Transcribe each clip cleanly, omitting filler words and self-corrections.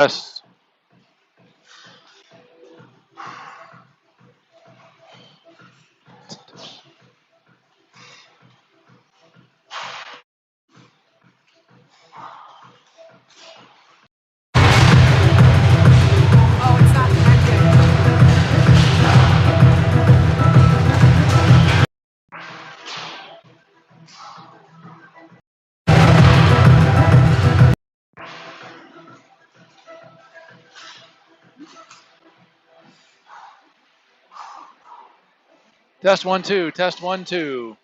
Yes. Oh, it's not connected. 1 2. Test 1 2.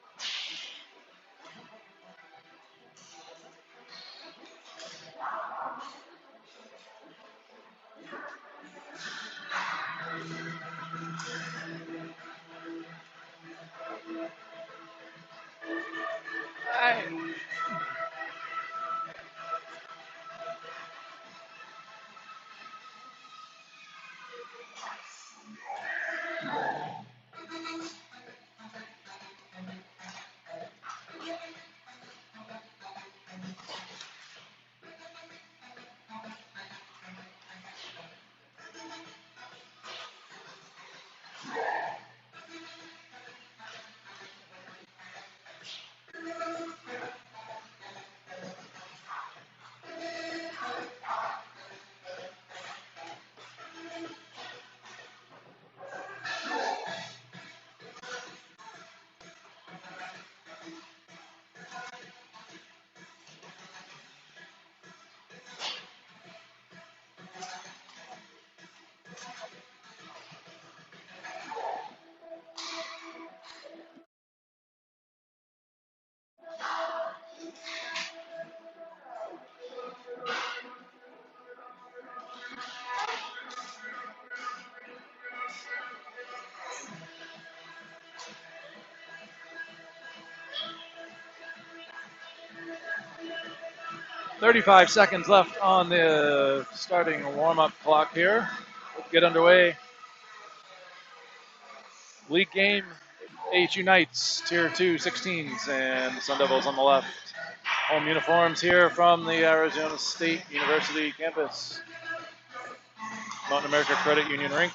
.35 seconds left on the starting warm-up clock here. Let's get underway. League game, AHU Knights, Tier 2 16s, and the Sun Devils on the left. Home uniforms here from the Arizona State University campus. Mountain America Credit Union Rink.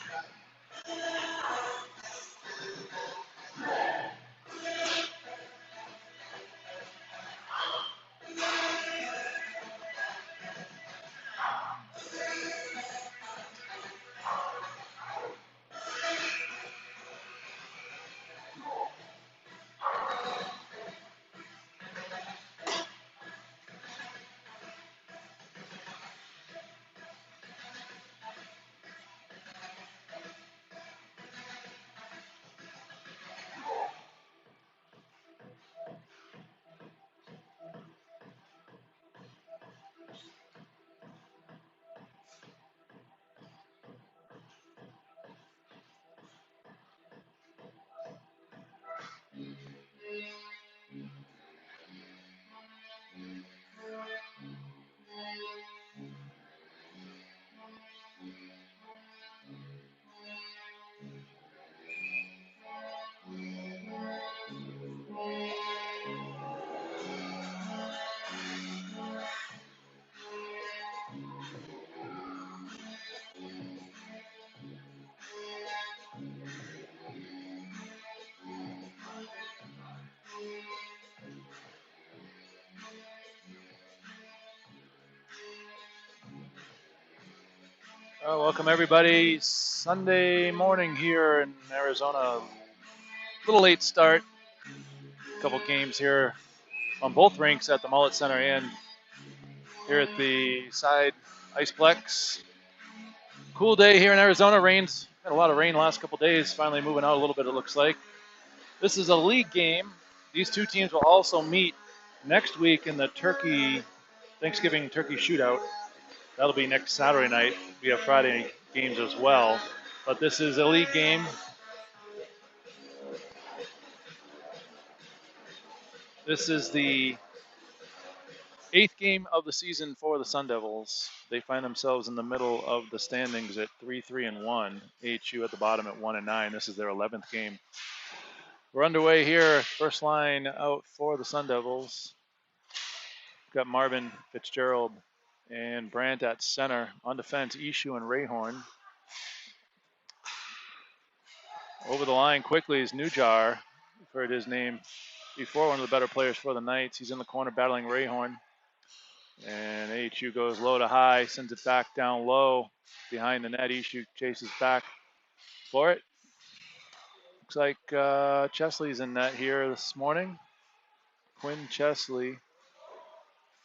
Welcome everybody. Sunday morning here in Arizona. A little late start. A couple games here on both rinks at the Mullet Center and here at the side Iceplex. Cool day here in Arizona. Rain's had a lot of rain the last couple days. Finally moving out a little bit, it looks like. This is a league game. These two teams will also meet next week in the Thanksgiving Turkey Shootout. That'll be next Saturday night. We have Friday games as well. But this is a league game. This is the 8th game of the season for the Sun Devils. They find themselves in the middle of the standings at 3-3-1. AHU at the bottom at 1-9. This is their 11th game. We're underway here. First line out for the Sun Devils. We've got Marvin Fitzgerald and Brandt at center. On defense, Ishu and Rayhorn. Over the line quickly is Nujar. You've heard his name before, one of the better players for the Knights. He's in the corner battling Rayhorn. And AHU goes low to high, sends it back down low behind the net. Ishu chases back for it. Looks like Chesley's in net here this morning. Quinn Chesley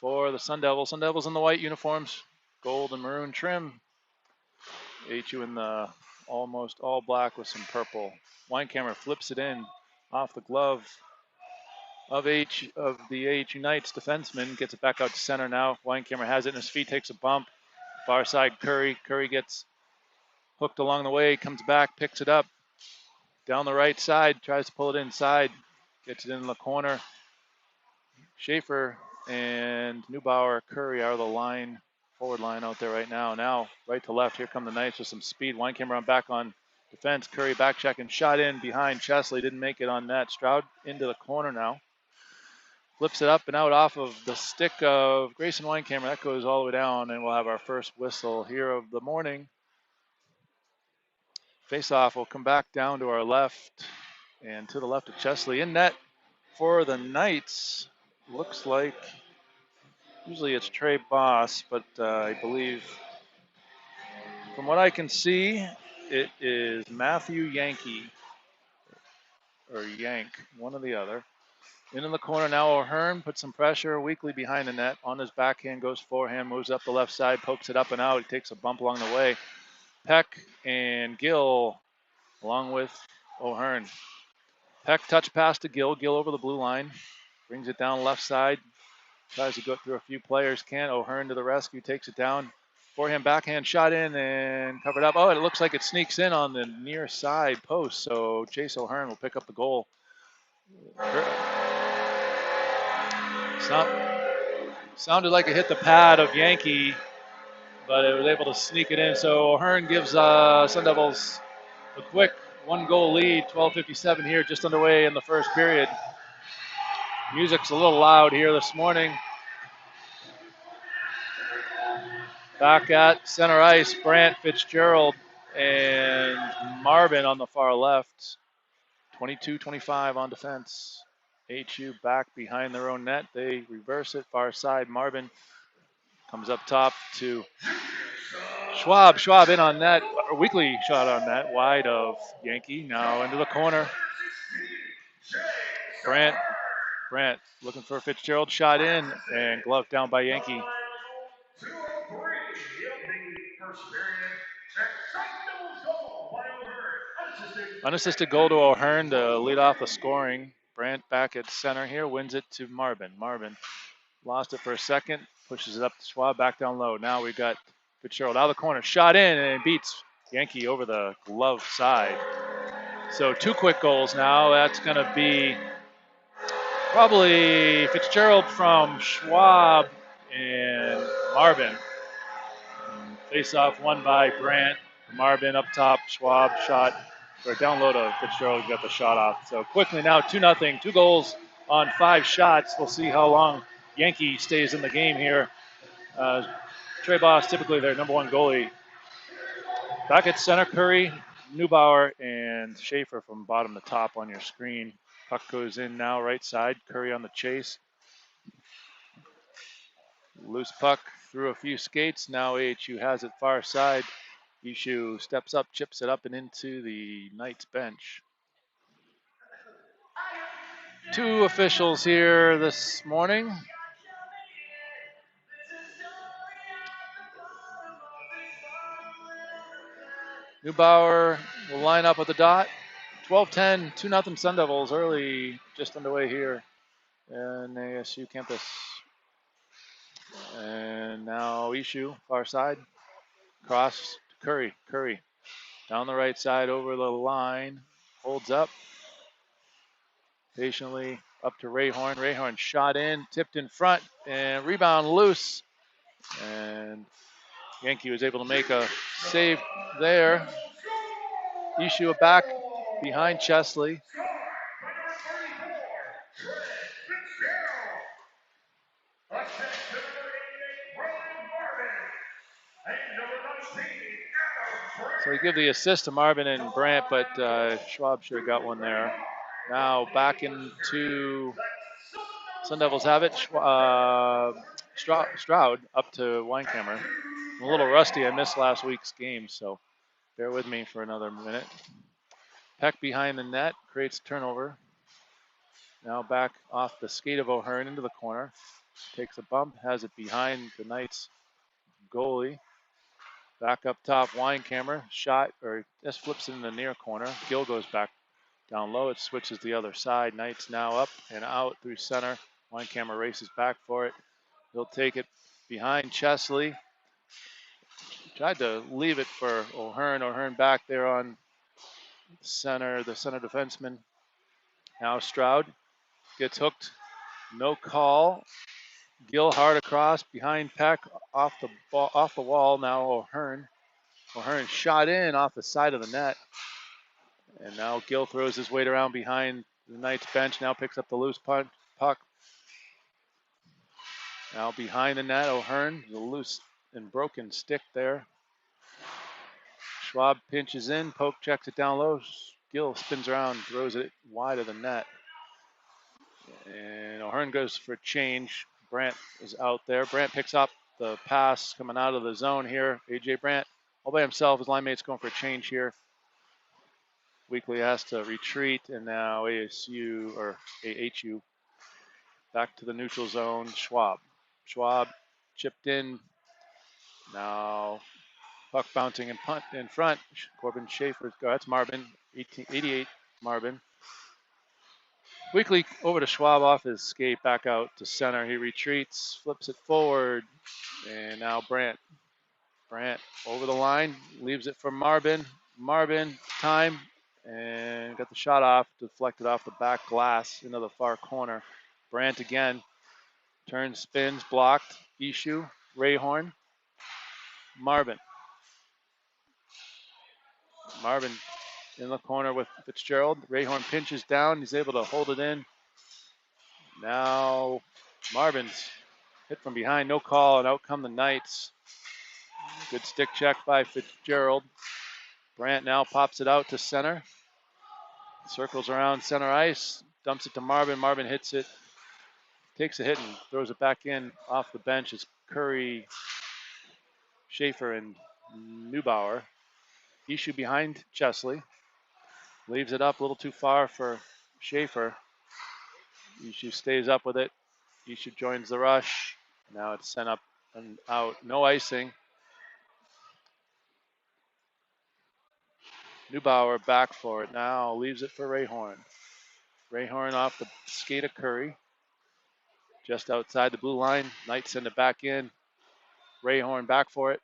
for the Sun Devils. Sun Devils in the white uniforms, gold and maroon trim. AHU in the almost all black with some purple. Weinkammer flips it in off the glove of the AHU Knights defenseman. Gets it back out to center now. Weinkammer has it in his feet, takes a bump. Far side Curry. Curry gets hooked along the way, comes back, picks it up. Down the right side, tries to pull it inside. Gets it in the corner. Schaefer and Neubauer, Curry are the forward line out there right now. Now, right to left, here come the Knights with some speed. Weinkammer back on defense. Curry back checking, shot in behind Chesley. Didn't make it on net. Stroud into the corner now. Flips it up and out off of the stick of Grayson Weinkammer. That goes all the way down, and we'll have our first whistle here of the morning. Face-off will come back down to our left and to the left of Chesley. In net for the Knights. Looks like usually it's Trey Boss, but I believe from what I can see, it is Matthew Yankee or Yank, one or the other. In the corner now, O'Hearn puts some pressure weakly behind the net. On his backhand, goes forehand, moves up the left side, pokes it up and out. He takes a bump along the way. Peck and Gill along with O'Hearn. Peck touch pass to Gill. Gill over the blue line. Brings it down left side. Tries to go through a few players. Can't. O'Hearn to the rescue. Takes it down. Forehand, backhand, shot in and covered up. Oh, it looks like it sneaks in on the near side post. So Chase O'Hearn will pick up the goal. Sounded like it hit the pad of Yankee, but it was able to sneak it in. So O'Hearn gives Sun Devils a quick one-goal lead. 12:57 here, just underway in the first period. Music's a little loud here this morning. Back at center ice, Brandt, Fitzgerald, and Marvin on the far left. 22-25 on defense. AHU back behind their own net. They reverse it, far side. Marvin comes up top to Schwab. Schwab in on net. A weakly shot on net, wide of Yankee. Now into the corner. Brandt looking for Fitzgerald. Shot in and gloved down by Yankee. Unassisted goal to O'Hearn to lead off the scoring. Brandt back at center here, wins it to Marvin. Marvin lost it for a second, pushes it up to Schwab, back down low. Now we got Fitzgerald out of the corner, shot in and beats Yankee over the glove side. So 2 quick goals now. That's going to be probably Fitzgerald from Schwab and Marvin. Face-off won by Brandt. Marvin up top, Schwab shot, or down low to Fitzgerald, got the shot off. So quickly now, 2-0, 2 goals on 5 shots. We'll see how long Yankee stays in the game here. Trey Boss, typically their number 1 goalie. Back at center, Curry, Neubauer, and Schaefer from bottom to top on your screen. Puck goes in now, right side. Curry on the chase. Loose puck through a few skates. Now AHU has it far side. Ishu steps up, chips it up and into the Knights bench. 2 officials here this morning. Neubauer will line up at the dot. 12-10, 2-0 Sun Devils early, just underway here in ASU campus. And now Ishu, far side. Cross to Curry. Curry down the right side over the line. Holds up. Patiently up to Rayhorn. Rayhorn shot in, tipped in front, and rebound loose. And Yankee was able to make a save there. Ishu back behind Chesley. So we give the assist to Marvin and Brandt, but Schwab should have got one there. Now back into Sun Devils have it. Stroud up to Weinkammer. I'm a little rusty. I missed last week's game, so bear with me for another minute. Peck behind the net, creates turnover. Now back off the skate of O'Hearn into the corner. Takes a bump, has it behind the Knights goalie. Back up top, Weinkammer, shot, or just flips it in the near corner. Gill goes back down low. It switches the other side. Knights now up and out through center. Weinkammer races back for it. He'll take it behind Chesley. Tried to leave it for O'Hearn. O'Hearn back there on center, the center defenseman. Now Stroud gets hooked. No call. Gill hard across behind Peck off the wall. Now O'Hearn. O'Hearn shot in off the side of the net. And now Gill throws his weight around behind the Knights bench. Now picks up the loose puck. Now behind the net, O'Hearn, the loose and broken stick there. Schwab pinches in, poke checks it down low. Gill spins around, throws it wide of the net. And O'Hearn goes for a change. Brandt is out there. Brandt picks up the pass coming out of the zone here. AJ Brandt all by himself. His line mate's going for a change here. Weekly has to retreat, and now AHU back to the neutral zone. Schwab chipped in. Now puck bouncing and punt in front. Corbin Schaefer. That's Marvin. 88 Marvin. Weekly over to Schwab off his skate, back out to center. He retreats, flips it forward, and now Brandt. Brandt over the line, leaves it for Marvin. Marvin, time, and got the shot off, deflected off the back glass into the far corner. Brandt again, turns, spins, blocked. Issue, Rayhorn, Marvin. Marvin in the corner with Fitzgerald. Rayhorn pinches down. He's able to hold it in. Now Marvin's hit from behind. No call, and out come the Knights. Good stick check by Fitzgerald. Brandt now pops it out to center. Circles around center ice. Dumps it to Marvin. Marvin hits it. Takes a hit and throws it back in off the bench. It's Curry, Schaefer, and Neubauer. Issue behind Chesley. Leaves it up a little too far for Schaefer. Issue stays up with it. Issue joins the rush. Now it's sent up and out. No icing. Neubauer back for it now. Leaves it for Rayhorn. Rayhorn off the skate of Curry. Just outside the blue line. Knights send it back in. Rayhorn back for it.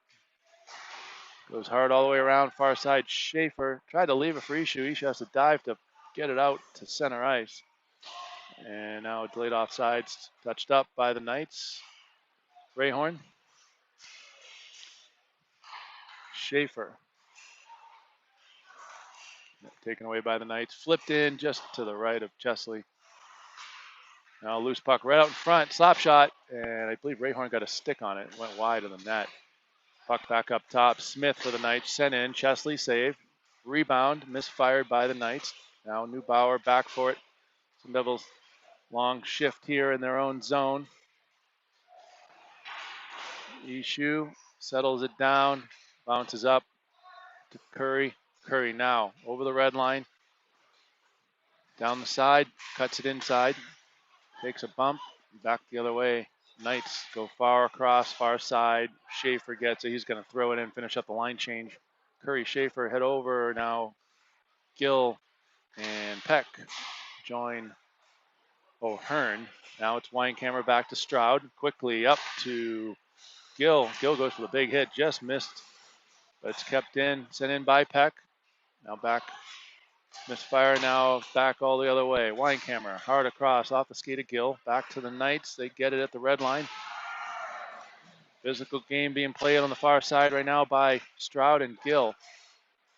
Goes hard all the way around far side. Schaefer tried to leave it for Issue. Issue has to dive to get it out to center ice. And now delayed offsides, touched up by the Knights. Rayhorn. Schaefer. Taken away by the Knights. Flipped in just to the right of Chesley. Now loose puck right out in front. Slap shot. And I believe Rayhorn got a stick on it. Went wide of the net. Puck back up top. Smith for the Knights. Sent in. Chesley saved. Rebound. Misfired by the Knights. Now Neubauer back for it. Some Devils long shift here in their own zone. Issue settles it down. Bounces up to Curry. Curry now over the red line. Down the side. Cuts it inside. Takes a bump. Back the other way. Knights go far across, far side. Schaefer gets it. He's going to throw it in, finish up the line change. Curry, Schaefer head over. Now Gill and Peck join O'Hearn. Now it's Weinkammer back to Stroud. Quickly up to Gill. Gill goes for the big hit. Just missed. But it's kept in. Sent in by Peck. Now back. Misfire now back all the other way. Weinkammer hard across off the skate of Gill. Back to the Knights. They get it at the red line. Physical game being played on the far side right now by Stroud and Gill.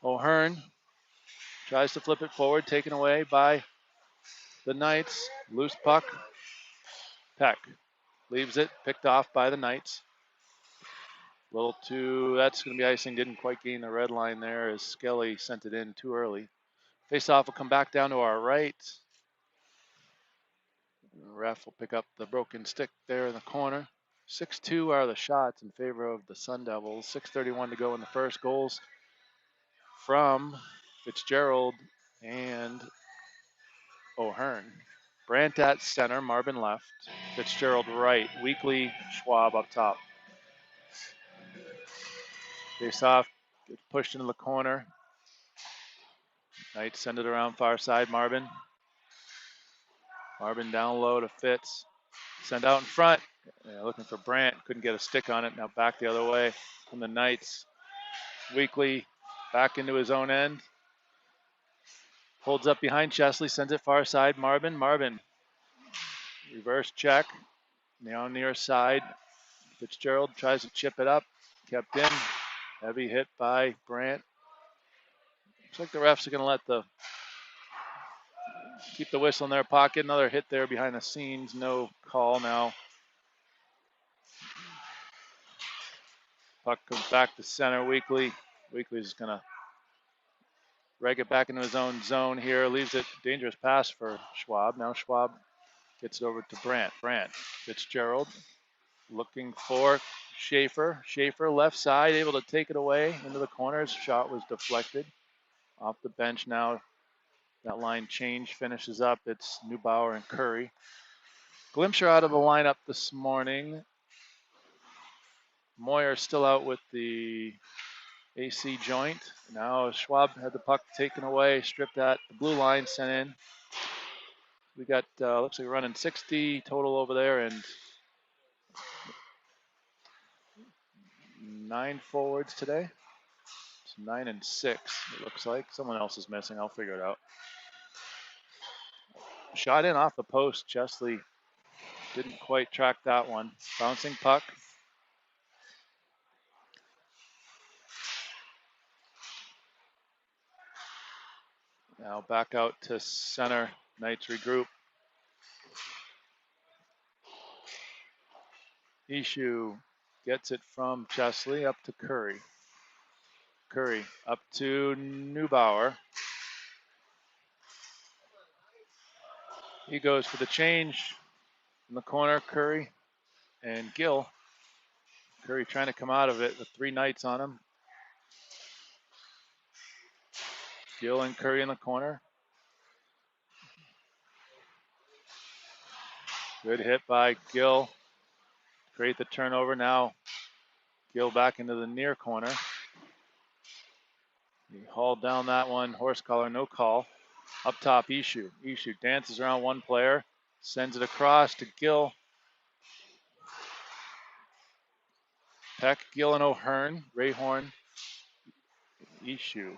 O'Hearn tries to flip it forward. Taken away by the Knights. Loose puck. Peck leaves it. Picked off by the Knights. Little too, that's going to be icing. Didn't quite gain the red line there as Skelly sent it in too early. Face off will come back down to our right. The ref will pick up the broken stick there in the corner. 6-2 are the shots in favor of the Sun Devils. 6:31 to go in the first. Goals from Fitzgerald and O'Hearn. Brandt at center, Marvin left, Fitzgerald right, Weekly, Schwab up top. Face off, gets pushed into the corner. Knight send it around far side, Marvin. Marvin down low to Fitz. Send out in front. Yeah, looking for Brandt. Couldn't get a stick on it. Now back the other way from the Knights. Weekly back into his own end. Holds up behind Chesley. Sends it far side. Marvin. Marvin. Reverse check. Now near side. Fitzgerald tries to chip it up. Kept in. Heavy hit by Brandt. Looks like the refs are going to let keep the whistle in their pocket. Another hit there behind the scenes. No call now. Puck comes back to center. Weekly's going to reg it back into his own zone here. Leaves it dangerous pass for Schwab. Now Schwab gets it over to Brandt. Fitzgerald looking for Schaefer. Schaefer left side, able to take it away into the corners. Shot was deflected. Off the bench now. That line change finishes up. It's Neubauer and Curry. Glimcher out of the lineup this morning. Moyer still out with the AC joint. Now Schwab had the puck taken away, stripped at the blue line, sent in. We got, looks like we're running 60 total over there and 9 forwards today. It's 9 and 6, it looks like. Someone else is missing. I'll figure it out. Shot in off the post. Chesley didn't quite track that one. Bouncing puck. Now back out to center. Knights regroup. AHU gets it from Chesley up to Curry. Curry up to Neubauer. He goes for the change in the corner. Curry and Gill. Curry trying to come out of it with 3 Knights on him. Gill and Curry in the corner. Good hit by Gill. Create the turnover. Now Gill back into the near corner. He hauled down that one. Horse collar, no call. Up top, AHU. AHU dances around one player. Sends it across to Gill. Peck, Gill, and O'Hearn. Rayhorn, AHU.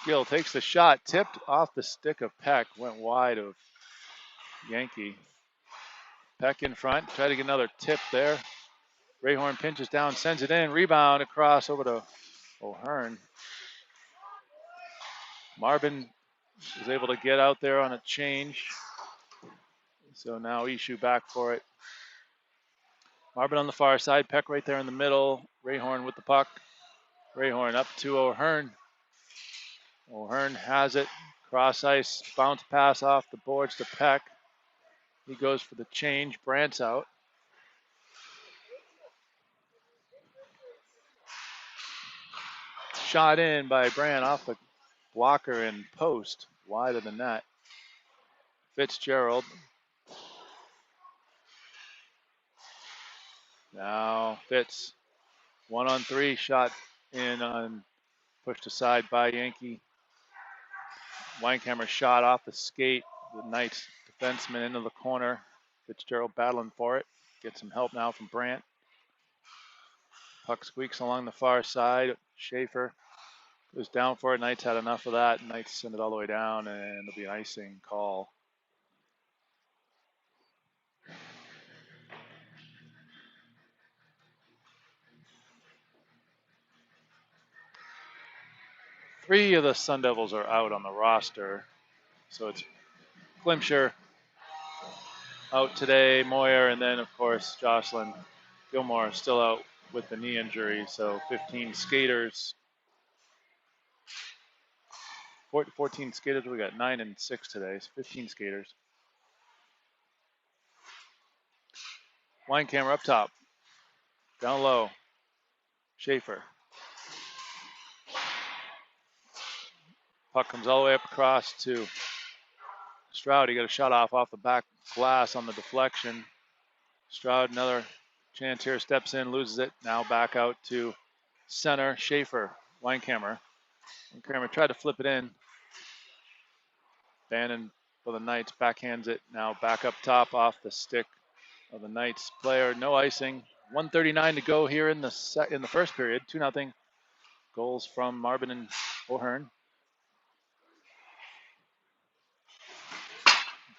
Gill takes the shot, tipped off the stick of Peck, went wide of Yankee. Peck in front, try to get another tip there. Rayhorn pinches down, sends it in, rebound across over to O'Hearn. Marvin was able to get out there on a change. So now AHU back for it. Marvin on the far side, Peck right there in the middle. Rayhorn with the puck. Rayhorn up to O'Hearn. O'Hearn has it. Cross ice, bounce pass off the boards to Peck. He goes for the change. Brandt's out. Shot in by Brandt off the blocker and post. Wide of the net. Fitzgerald. Now Fitz. 1-on-3 shot in on pushed aside by Yankee. Weinkammer shot off the skate. The Knights defenseman into the corner. Fitzgerald battling for it. Gets some help now from Brandt. Puck squeaks along the far side. Schaefer goes down for it. Knights had enough of that. Knights send it all the way down, and it'll be an icing call. Three of the Sun Devils are out on the roster. So it's Glimcher, out today, Moyer, and then of course Jocelyn Gilmore still out with the knee injury. So 15 skaters, 14 skaters. We got 9 and 6 today. So 15 skaters. Line camera up top, down low. Schaefer. Puck comes all the way up across to Stroud. He got a shot off the back glass on the deflection. Stroud, another chance here, steps in, loses it. Now back out to center. Schaefer, Weinkammer. Weinkammer tried to flip it in. Bannon for the Knights backhands it. Now back up top off the stick of the Knights player. No icing. 1:39 to go here in the first period. 2-0. Goals from Marvin and O'Hearn.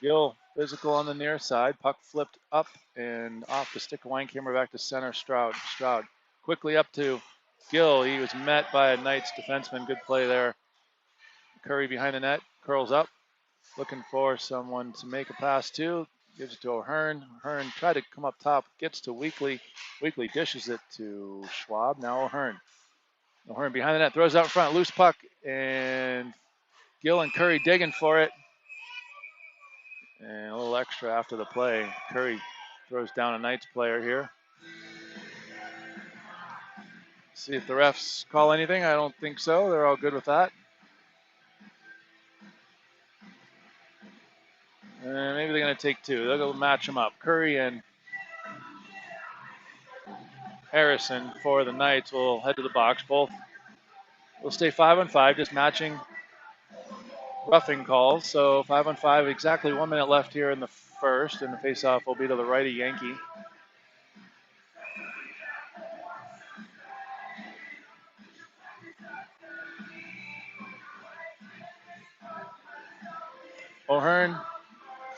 Gill physical on the near side. Puck flipped up and off the stick of Weinkammer back to center. Stroud quickly up to Gill. He was met by a Knights defenseman. Good play there. Curry behind the net. Curls up. Looking for someone to make a pass to. Gives it to O'Hearn. O'Hearn tried to come up top. Gets to Weekly. Weekly dishes it to Schwab. Now O'Hearn. O'Hearn behind the net. Throws out in front. Loose puck. And Gill and Curry digging for it. And a little extra after the play. Curry throws down a Knights player here. See if the refs call anything. I don't think so. They're all good with that. And maybe they're going to take two. They'll go match them up. Curry and Harrison for the Knights will head to the box. Both will stay 5-on-5, just matching roughing calls. So 5-on-5, exactly 1 minute left here in the first, and the faceoff will be to the righty Yankee. O'Hearn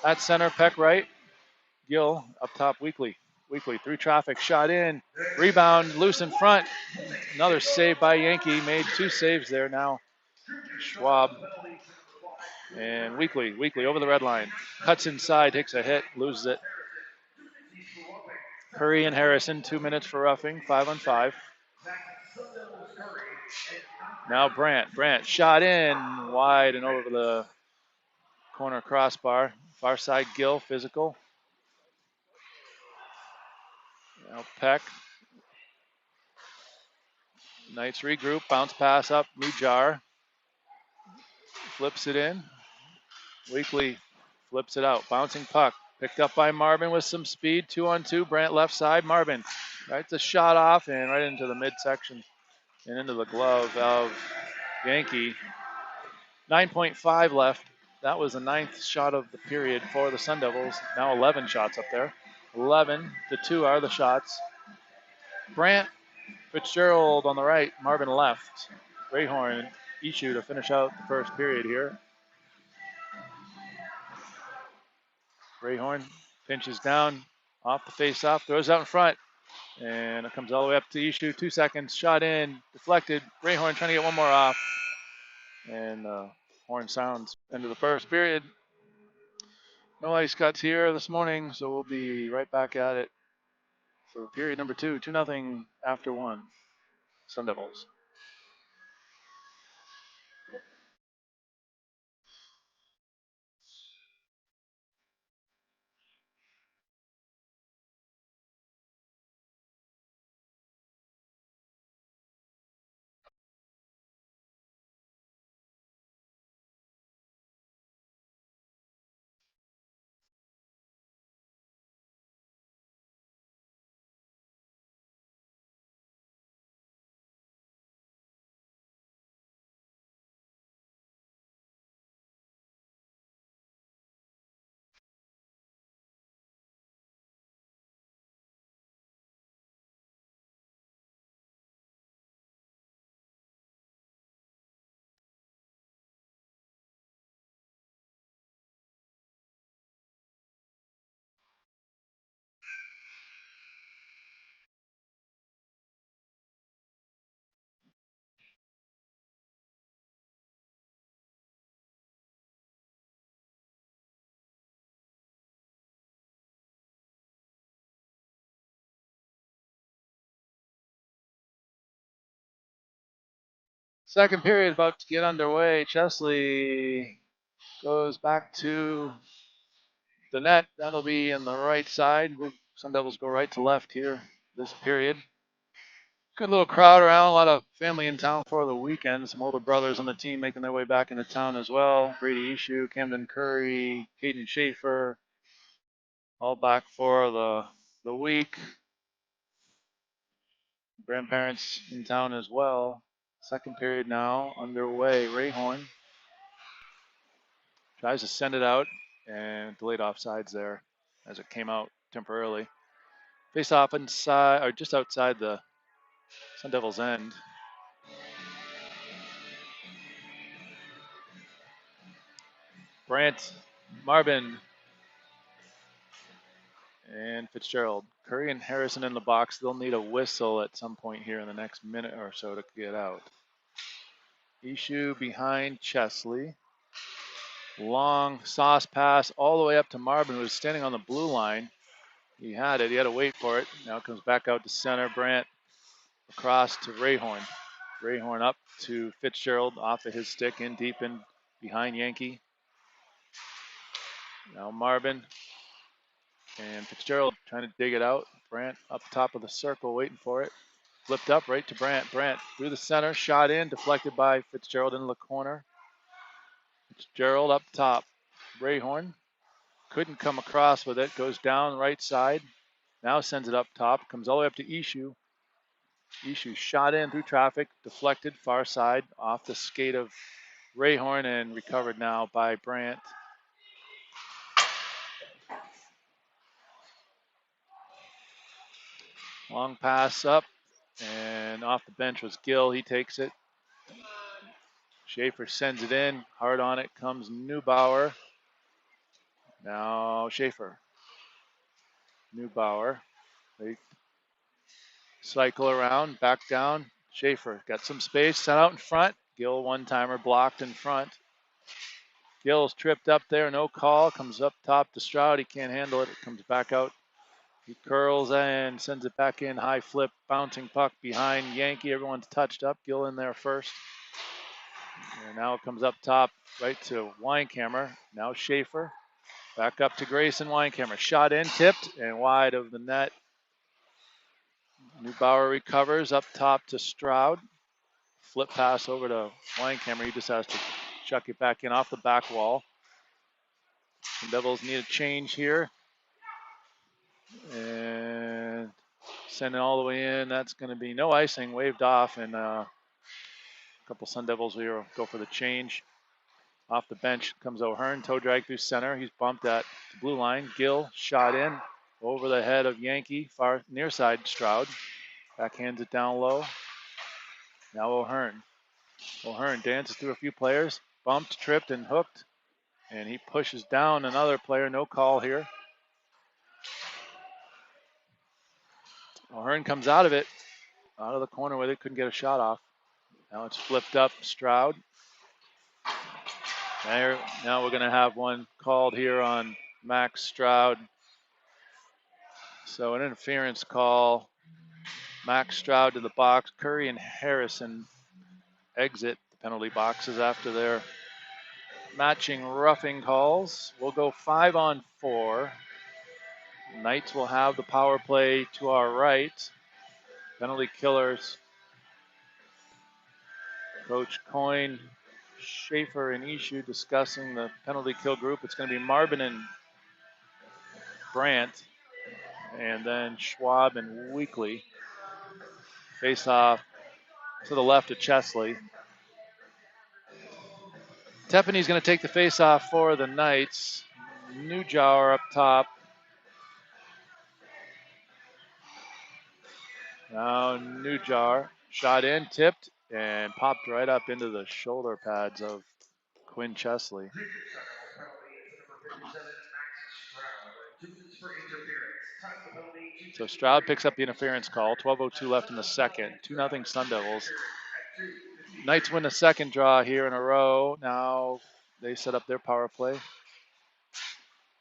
at center, Peck right. Gill up top, Weekly through traffic, shot in, rebound, loose in front. Another save by Yankee, made 2 saves there now. Schwab and Weekly over the red line. Cuts inside, takes a hit, loses it. Curry and Harrison, 2 minutes for roughing, 5-on-5. Now Brandt shot in, wide and over the corner crossbar. Far side, Gill, physical. Now Peck. Knights regroup, bounce pass up, Mujar. Flips it in. Weekly flips it out, bouncing puck. Picked up by Marvin with some speed, 2-on-2, Brandt left side, Marvin. Right, the shot off and right into the midsection and into the glove of Yankee. 9.5 left. That was the 9th shot of the period for the Sun Devils. Now 11 shots up there. 11 to 2 are the shots. Brandt, Fitzgerald on the right, Marvin left. Grayhorn, AHU to finish out the first period here. Grayhorn pinches down off the face-off, throws out in front, and it comes all the way up to AHU. 2 seconds, shot in, deflected. Grayhorn trying to get one more off, and horn sounds into the first period. No ice cuts here this morning, so we'll be right back at it for period number 2. 2-0 after 1. Sun Devils. Second period about to get underway. Chesley goes back to the net. That'll be in the right side. Sun Devils go right to left here this period. Good little crowd around. A lot of family in town for the weekend. Some older brothers on the team making their way back into town as well. Brady AHU, Camden Curry, Hayden Schaefer, all back for the week. Grandparents in town as well. Second period now underway. Rayhorn tries to send it out and delayed offsides there as it came out temporarily. Face off inside or just outside the Sun Devils end. Brant, Marvin, and Fitzgerald. Curry and Harrison in the box. They'll need a whistle at some point here in the next minute or so to get out. Ishu behind Chesley. Long sauce pass all the way up to Marvin, who was standing on the blue line. He had it. He had to wait for it. Now it comes back out to center. Brant across to Rayhorn. Rayhorn up to Fitzgerald off of his stick, in deep and behind Yankee. Now Marvin and Fitzgerald trying to dig it out. Brant up top of the circle waiting for it. Flipped up right to Brant. Brant through the center, shot in, deflected by Fitzgerald into the corner. Fitzgerald up top. Rayhorn couldn't come across with it. Goes down right side. Now sends it up top. Comes all the way up to Ishu. Ishu shot in through traffic, deflected far side off the skate of Rayhorn and recovered now by Brant. Long pass up and off the bench was Gill. He takes it. Schaefer sends it in. Hard on it comes Neubauer. Now Schaefer. Neubauer. They cycle around, back down. Schaefer got some space, sent out in front. Gill one-timer blocked in front. Gill's tripped up there, no call. Comes up top to Stroud. He can't handle it. It comes back out. He curls and sends it back in. High flip, bouncing puck behind Yankee. Everyone's touched up. Gill in there first. And now it comes up top right to Weinkammer. Now Schaefer. Back up to Grayson Weinkammer. Shot in, tipped, and wide of the net. Neubauer recovers up top to Stroud. Flip pass over to Weinkammer. He just has to chuck it back in off the back wall. The Devils need a change here. And send it all the way in. That's going to be no icing, waved off, and a couple Sun Devils will go for the change. Off the bench comes O'Hearn, toe drag through center. He's bumped at the blue line. Gill shot in over the head of Yankee, far near side Stroud. Backhands it down low. Now O'Hearn. O'Hearn dances through a few players, bumped, tripped, and hooked. And he pushes down another player, no call here. O'Hearn comes out of it, out of the corner with it, couldn't get a shot off. Now it's flipped up, Stroud. Now we're going to have one called here on Max Stroud. So an interference call. Max Stroud to the box. Curry and Harrison exit the penalty boxes after their matching roughing calls. We'll go 5-on-4. Knights will have the power play to our right. Penalty killers. Coach Coyne, Schaefer, and Ishu discussing the penalty kill group. It's going to be Marvin and Brant, and then Schwab and Weekly. Face off to the left of Chesley. Tepany's going to take the face off for the Knights. Neubauer up top. Now Neubauer shot in, tipped, and popped right up into the shoulder pads of Quinn Chesley. So Stroud picks up the interference call. 12:02 left in the second. 2-0 Sun Devils. Knights win the second draw here in a row. Now they set up their power play.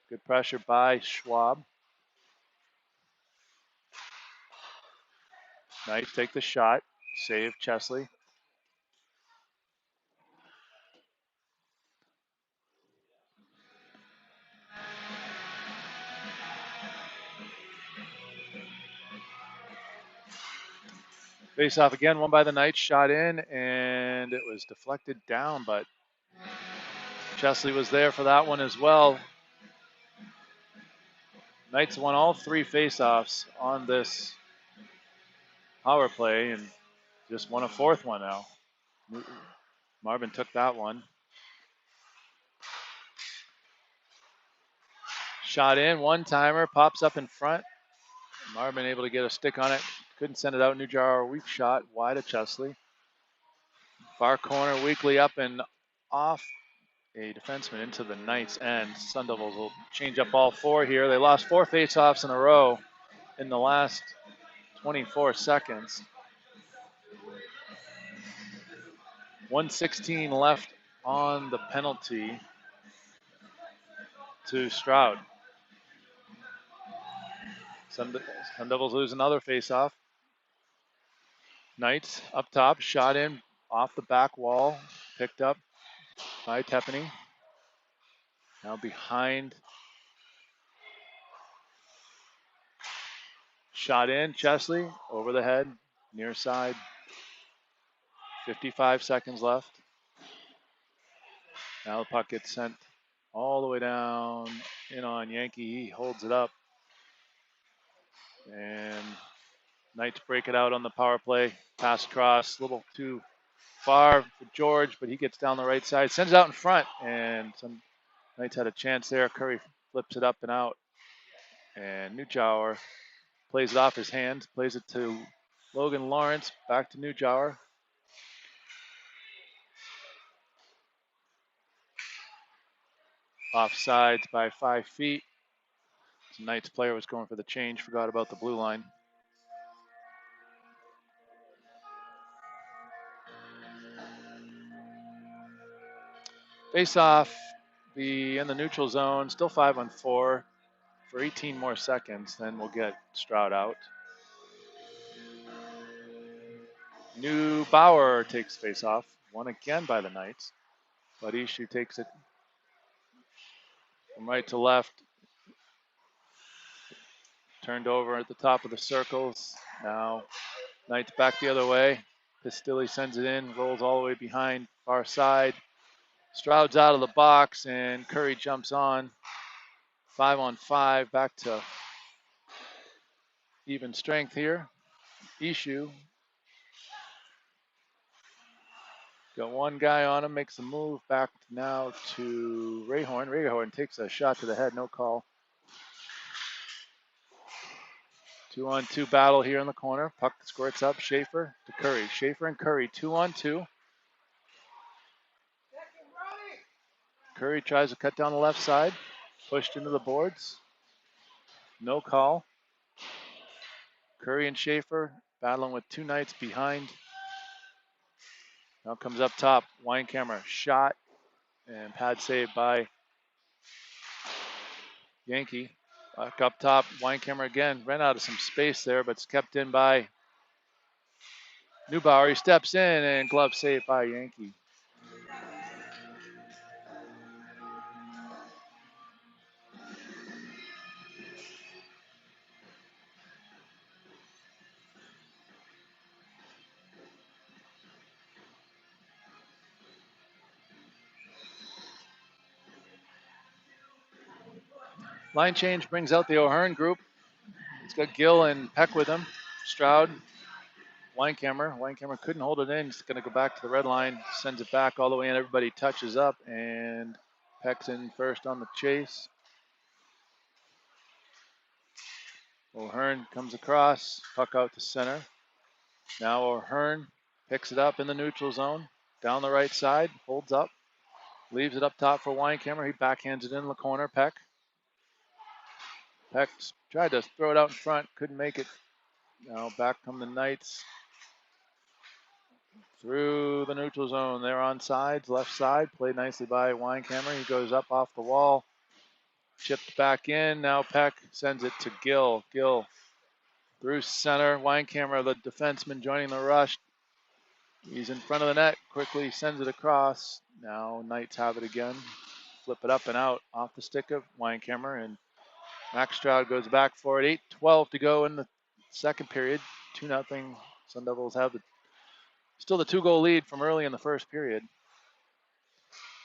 Good pressure by Schwab. Knights take the shot. Save Chesley. Face off again, won by the Knights, shot in, and it was deflected down, but Chesley was there for that one as well. Knights won all 3 face-offs on this power play and just won a 4th one now. Marvin took that one. Shot in, one-timer, pops up in front. Marvin able to get a stick on it. Couldn't send it out. Newjar, weak shot, wide of Chesley. Far corner, weakly up and off a defenseman into the Knights end. Sun Devils will change up all 4 here. They lost 4 faceoffs in a row in the last 24 seconds. 1:16 left on the penalty to Stroud. Sun Devils lose another faceoff. Knights up top, shot in off the back wall, picked up by Tepany. Now behind. Shot in, Chesley, over the head, near side. 55 seconds left. Now the puck gets sent all the way down in on Yankee. He holds it up. And Knights break it out on the power play. Pass across, a little too far for George, but he gets down the right side, sends it out in front, and some Knights had a chance there. Curry flips it up and out. And Newjauer plays it off his hands, plays it to Logan Lawrence, back to Newjauer. Offsides by 5 feet. The Knights player was going for the change, forgot about the blue line. Face off, be in the neutral zone, still 5-on-4 for 18 more seconds, then we'll get Stroud out. New Bauer takes face off, won again by the Knights, but AHU takes it from right to left. Turned over at the top of the circles. Now Knights back the other way. Pistilli sends it in, rolls all the way behind, far side. Stroud's out of the box, and Curry jumps on. 5-on-5, back to even strength here. AHU got one guy on him, makes a move back now to Rayhorn. Rayhorn takes a shot to the head, no call. 2-on-2 battle here in the corner. Puck squirts up, Schaefer to Curry. Schaefer and Curry, 2-on-2. Curry tries to cut down the left side, pushed into the boards. No call. Curry and Schaefer battling with 2 Knights behind. Now comes up top, Weinkammer, shot, and pad save by Yankee. Back up top, Weinkammer again, ran out of some space there, but it's kept in by Neubauer. He steps in, and glove save by Yankee. Line change brings out the O'Hearn group. It's got Gill and Peck with him. Stroud, Weinkammer. Weinkammer couldn't hold it in. He's going to go back to the red line, sends it back all the way in. Everybody touches up, and Peck's in first on the chase. O'Hearn comes across, puck out to center. Now O'Hearn picks it up in the neutral zone, down the right side, holds up, leaves it up top for Weinkammer. He backhands it in the corner, Peck. Peck tried to throw it out in front, couldn't make it. Now back come the Knights through the neutral zone. They're on sides, left side, played nicely by Weinkammer. He goes up off the wall, chipped back in. Now Peck sends it to Gill. Gill through center. Weinkammer, the defenseman, joining the rush. He's in front of the net, quickly sends it across. Now Knights have it again. Flip it up and out off the stick of Weinkammer, and Max Stroud goes back for it. 8:12 to go in the second period. 2-0 Sun Devils have still the 2-goal lead from early in the first period.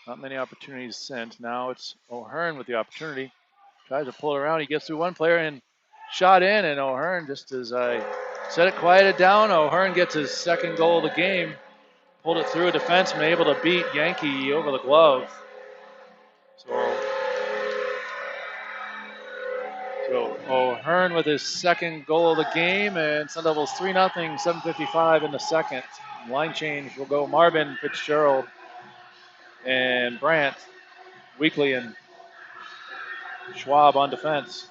Not many opportunities since. Now it's O'Hearn with the opportunity. Tries to pull it around. He gets through one player and shot in, and O'Hearn, just as I said it, quieted down. O'Hearn gets his second goal of the game. Pulled it through a defenseman, able to beat Yankee over the glove. So O'Hearn with his second goal of the game, and Sun Devils 3-0, 7:55 in the second. Line change will go Marvin, Fitzgerald, and Brandt. Weekly and Schwab on defense.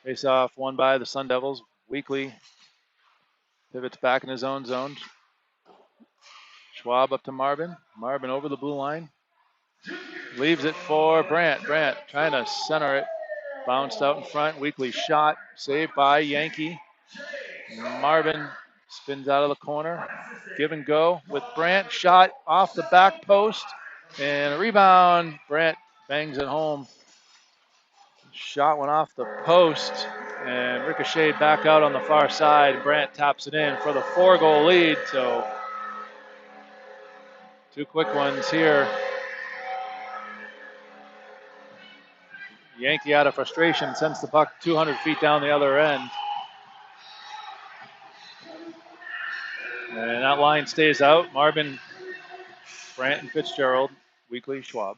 Face off won by the Sun Devils. Weekly pivots back in his own zone. Schwab up to Marvin. Marvin over the blue line. Leaves it for Brandt. Brandt trying to center it. Bounced out in front. Weekly shot. Saved by Yankee. Marvin spins out of the corner. Give and go with Brandt. Shot off the back post. And a rebound. Brandt bangs it home. Shot went off the post and ricocheted back out on the far side. Brandt taps it in for the 4-goal lead. So 2 quick ones here. Yankee out of frustration sends the puck 200 feet down the other end. And that line stays out. Marvin, Brandt, and Fitzgerald. Weekly, Schwab.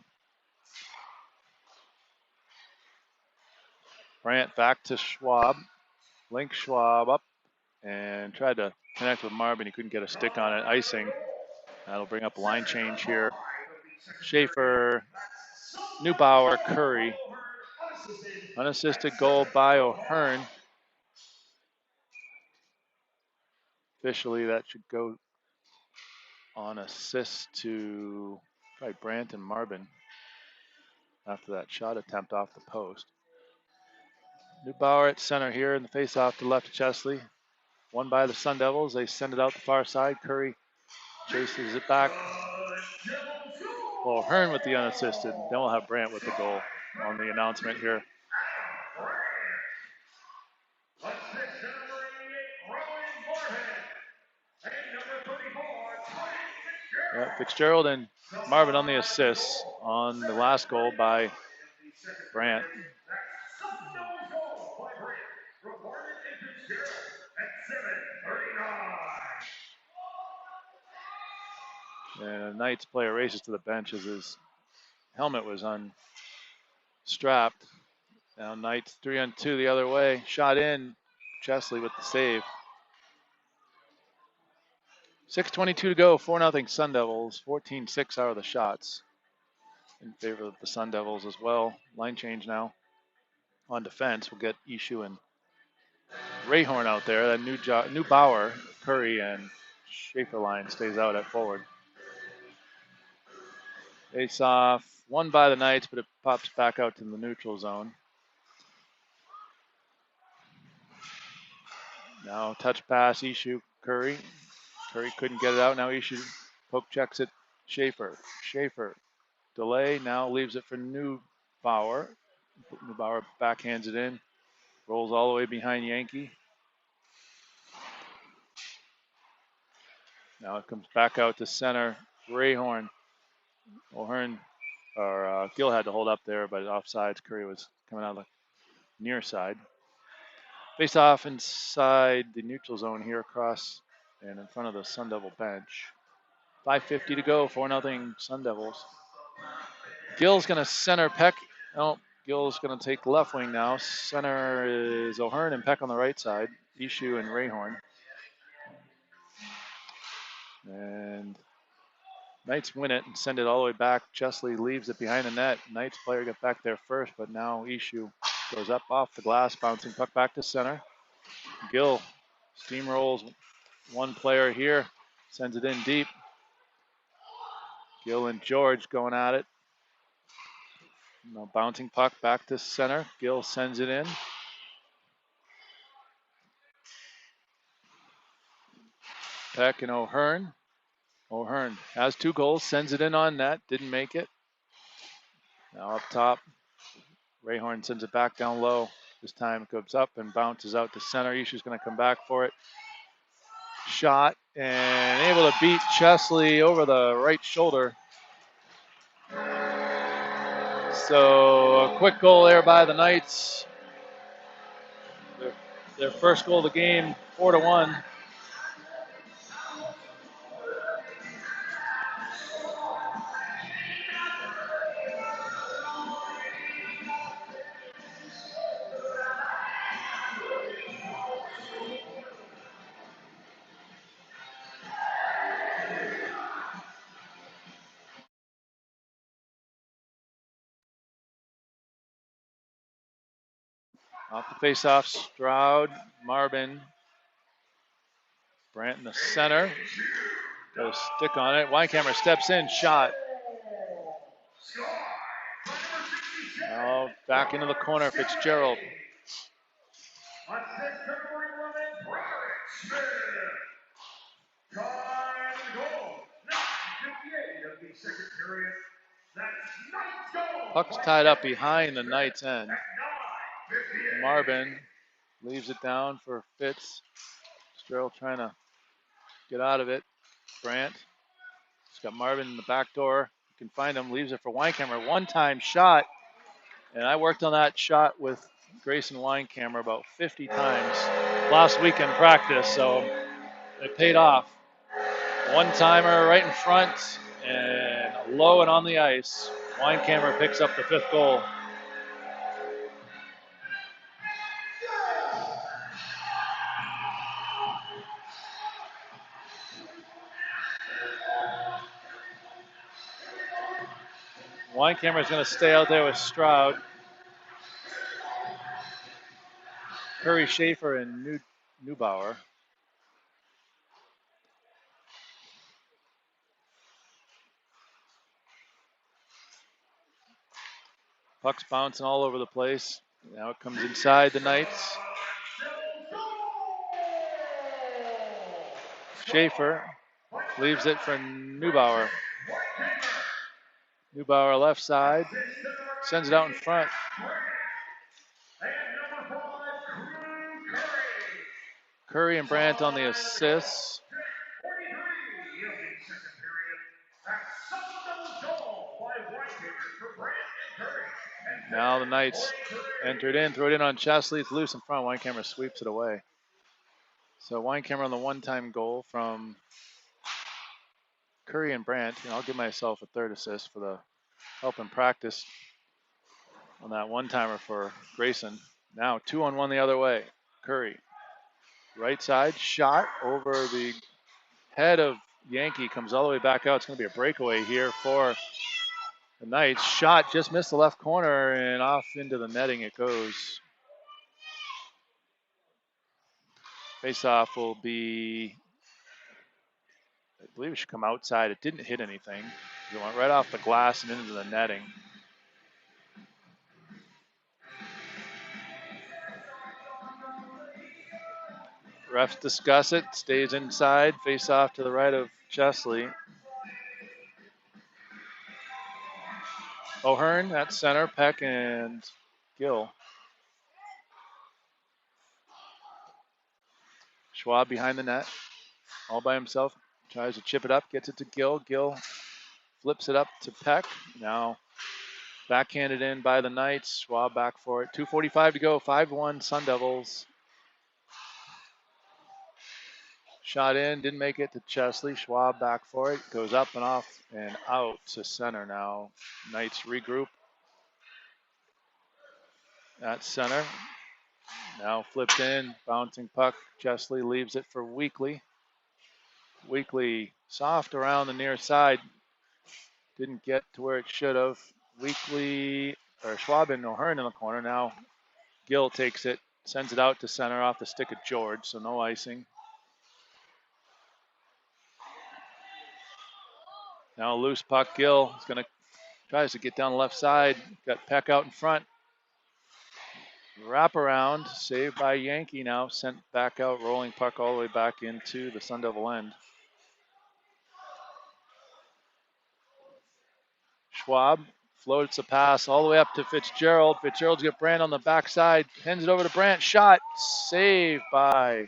Brandt back to Schwab. Link Schwab up and tried to connect with Marvin. He couldn't get a stick on it. Icing. That'll bring up a line change here. Schaefer, Neubauer, Curry. Unassisted goal by O'Hearn. Officially, that should go on assist to probably Brandt and Marvin after that shot attempt off the post. Neubauer at center here in the faceoff to left of Chesley. Won by the Sun Devils. They send it out the far side. Curry chases it back. O'Hearn with the unassisted. Then we'll have Brandt with the goal on the announcement here. Yeah, Fitzgerald and Marvin on the assists on the last goal by Brandt. And a Knights player races to the bench as his helmet was unstrapped. Now Knights 3-on-2 the other way. Shot in. Chesley with the save. 6:22 to go. 4-0 Sun Devils. 14-6 out of the shots in favor of the Sun Devils as well. Line change now. On defense, we'll get AHU and Rayhorn out there. That Neubauer, Curry, and Schaefer line stays out at forward. Face off, won by the Knights, but it pops back out to the neutral zone. Now touch pass, AHU, Curry. Curry couldn't get it out. Now AHU poke checks it. Schaefer. Schaefer. Delay. Now leaves it for Neubauer. Neubauer backhands it in. Rolls all the way behind Yankee. Now it comes back out to center. Rayhorn. O'Hearn, or Gill had to hold up there, but offsides. Curry was coming out of the near side. Face off inside the neutral zone here across and in front of the Sun Devil bench. 5:50 to go, 4-0 Sun Devils. Gill's going to center Peck. Oh, Gill's going to take left wing now. Center is O'Hearn and Peck on the right side. AHU and Rayhorn. And Knights win it and send it all the way back. Chesley leaves it behind the net. Knights player got back there first, but now AHU goes up off the glass, bouncing puck back to center. Gill steamrolls one player here, sends it in deep. Gill and George going at it. Now bouncing puck back to center. Gill sends it in. Peck and O'Hearn. O'Hearn has 2 goals, sends it in on net, didn't make it. Now up top, Rayhorn sends it back down low. This time it goes up and bounces out to center. Ishu's going to come back for it. Shot and able to beat Chesley over the right shoulder. So a quick goal there by the Knights. Their first goal of the game, 4-1. Off the face-off, Stroud, Marvin, Brandt in the center. Got a stick on it. Weinkammer steps in, shot. Now back into the corner, Fitzgerald. Puck's tied up behind the Knights' end. Marvin leaves it down for Fitz. Fitzgerald trying to get out of it. Brandt. He's got Marvin in the back door. You can find him, leaves it for Weinkammer. One-time shot. And I worked on that shot with Grayson Weinkammer about 50 times last week in practice, so it paid off. One-timer right in front and low and on the ice. Weinkammer picks up the 5th goal. Weinkammer is going to stay out there with Stroud. Curry, Schaefer, and Neubauer. Puck's bouncing all over the place. Now it comes inside the Knights. Schaefer leaves it for Neubauer. Neubauer left side, sends it out in front. Curry and Brandt on the assists. Now the Knights entered in, throw it in on Chesley. It's loose in front. Weinkammer sweeps it away. So Weinkammer on the one-time goal from Curry and Brandt. I'll give myself a 3rd assist for the help in practice on that one-timer for Grayson. Now 2-on-1 the other way. Curry, right side, shot over the head of Yankee, comes all the way back out. It's going to be a breakaway here for the Knights. Shot just missed the left corner and off into the netting it goes. Face-off will be, I believe it should come outside. It didn't hit anything. It went right off the glass and into the netting. Refs discuss it. Stays inside. Face-off to the right of Chesley. O'Hearn at center. Peck and Gill. Schwab behind the net. All by himself. Tries to chip it up. Gets it to Gill. Gill flips it up to Peck. Now backhanded in by the Knights. Schwab back for it. 2:45 to go. 5-1 Sun Devils. Shot in, didn't make it to Chesley. Schwab back for it. Goes up and off and out to center now. Knights regroup at center. Now flipped in, bouncing puck. Chesley leaves it for Weekly. Weekly soft around the near side. Didn't get to where it should have. Weekly, or Schwab and O'Hearn in the corner. Now Gill takes it, sends it out to center off the stick of George, so no icing. Now loose puck. Gill is going to tries to get down the left side. Got Peck out in front. Wrap around, saved by Yankee now. Sent back out, rolling puck all the way back into the Sun Devil end. Schwab Floats a pass all the way up to Fitzgerald. Fitzgerald's got Brandt on the backside. Hands it over to Brandt. Shot. Saved by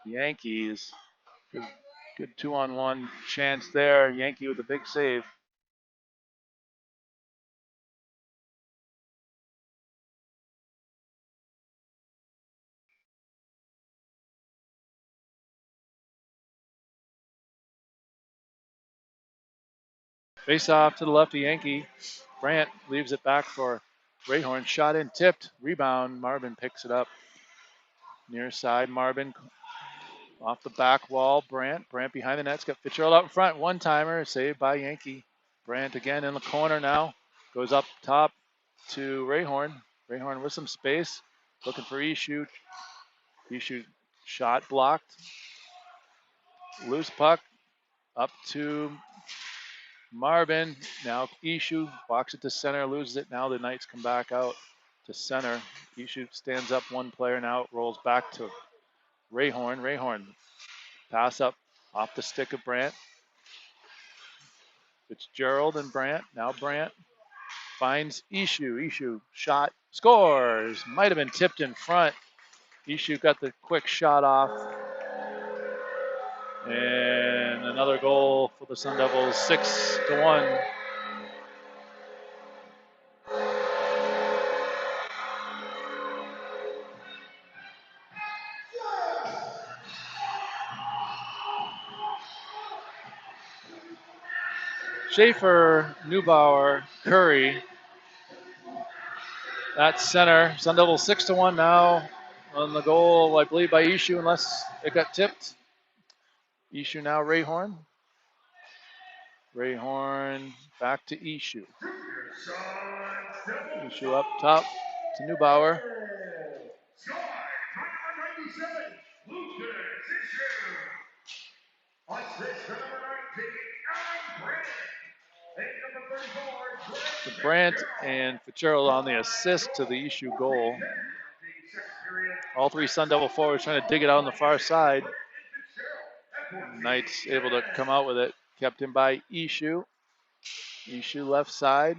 Yankees. Good 2-on-1 chance there. Yankee with a big save. Face off to the left of Yankee. Brandt leaves it back for Rayhorn. Shot in, tipped. Rebound. Marvin picks it up. Near side, Marvin off the back wall. Brandt behind the net's got Fitzgerald out in front. One timer saved by Yankee. Brandt again in the corner now. Goes up top to Rayhorn. Rayhorn with some space. Looking for AHU. AHU shot blocked. Loose puck up to Marvin. Now AHU walks it to center, loses it. Now the Knights come back out to center. AHU stands up one player. Now it rolls back to Rayhorn. Rayhorn pass up off the stick of Brandt. Fitzgerald and Brandt. Now Brandt finds AHU. AHU shot, scores. Might have been tipped in front. AHU got the quick shot off. And another goal for the Sun Devils, 6-1. Schaefer, Neubauer, Curry. That's center. Sun Devils 6-1 now on the goal, I believe, by AHU, unless it got tipped. AHU now Rayhorn. Rayhorn back to AHU. AHU up top to Neubauer. So Brandt and Fitzgerald on the assist to the AHU goal. All three Sun Devil forwards trying to dig it out on the far side. Knights able to come out with it. Kept in by AHU. AHU left side.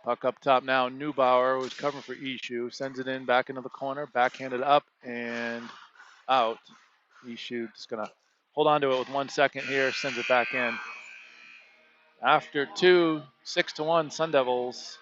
Puck up top now. Neubauer, who's covering for AHU, sends it in back into the corner. Backhanded up and out. AHU just going to hold on to it with 1 second here. Sends it back in. After two, 6-1 Sun Devils.